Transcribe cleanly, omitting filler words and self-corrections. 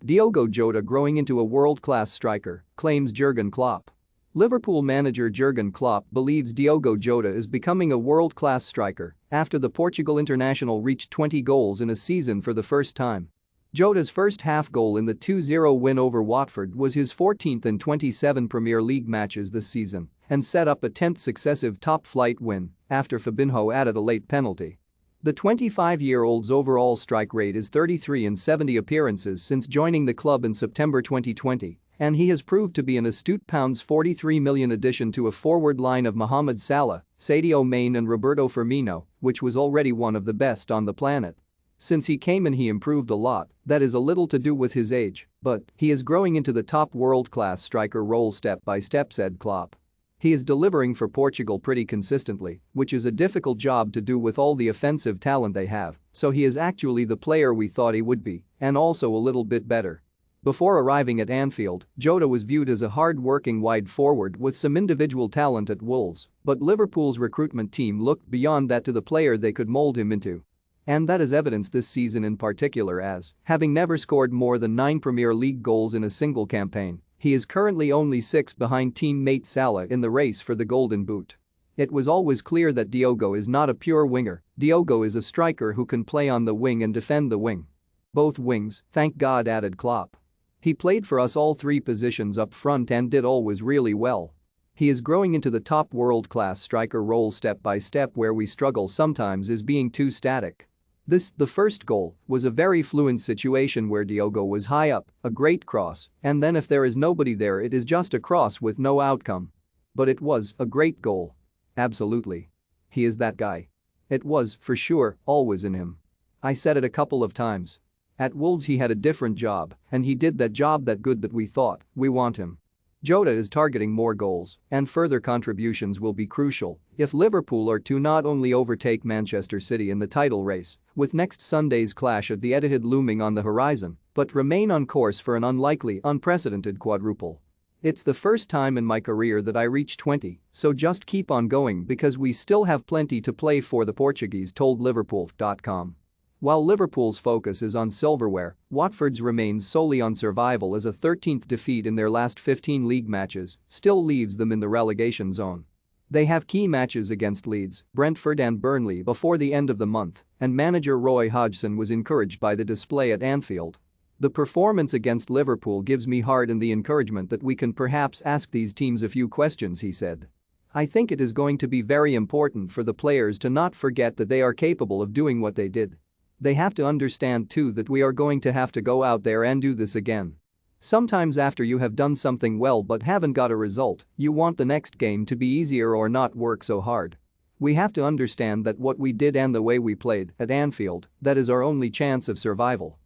Diogo Jota growing into a world-class striker, claims Jurgen Klopp. Liverpool manager Jurgen Klopp believes Diogo Jota is becoming a world-class striker after the Portugal international reached 20 goals in a season for the first time. Jota's first half goal in the 2-0 win over Watford was his 14th in 27 Premier League matches this season and set up a 10th successive top-flight win after Fabinho added a late penalty. The 25-year-old's overall strike rate is 33 in 70 appearances since joining the club in September 2020, and he has proved to be an astute £43 million addition to a forward line of Mohamed Salah, Sadio Mane and Roberto Firmino, which was already one of the best on the planet. Since he came in he improved a lot, that is a little to do with his age, but he is growing into the top world-class striker role step by step, said Klopp. He is delivering for Portugal pretty consistently, which is a difficult job to do with all the offensive talent they have, so he is actually the player we thought he would be, and also a little bit better. Before arriving at Anfield, Jota was viewed as a hard-working wide forward with some individual talent at Wolves, but Liverpool's recruitment team looked beyond that to the player they could mold him into. And that is evidenced this season in particular as, having never scored more than 9 Premier League goals in a single campaign, he is currently only 6 behind teammate Salah in the race for the Golden Boot. It was always clear that Diogo is not a pure winger, Diogo is a striker who can play on the wing and defend the wing. Both wings, thank God, added Klopp. He played for us all 3 positions up front and did always really well. He is growing into the top world-class striker role step by step. Where we struggle sometimes is being too static. The first goal, was a very fluent situation where Diogo was high up, a great cross, and then if there is nobody there it is just a cross with no outcome. But it was a great goal. Absolutely. He is that guy. It was, for sure, always in him. I said it a couple of times. At Wolves he had a different job, and he did that job that good that we thought, we want him. Jota is targeting more goals, and further contributions will be crucial if Liverpool are to not only overtake Manchester City in the title race, with next Sunday's clash at the Etihad looming on the horizon, but remain on course for an unlikely, unprecedented quadruple. It's the first time in my career that I reach 20, so just keep on going because we still have plenty to play for, the Portuguese told Liverpool.com. While Liverpool's focus is on silverware, Watford's remains solely on survival as a 13th defeat in their last 15 league matches still leaves them in the relegation zone. They have key matches against Leeds, Brentford and Burnley before the end of the month, and manager Roy Hodgson was encouraged by the display at Anfield. The performance against Liverpool gives me heart and the encouragement that we can perhaps ask these teams a few questions, he said. I think it is going to be very important for the players to not forget that they are capable of doing what they did. They have to understand too that we are going to have to go out there and do this again. Sometimes after you have done something well but haven't got a result, you want the next game to be easier or not work so hard. We have to understand that what we did and the way we played at Anfield, that is our only chance of survival.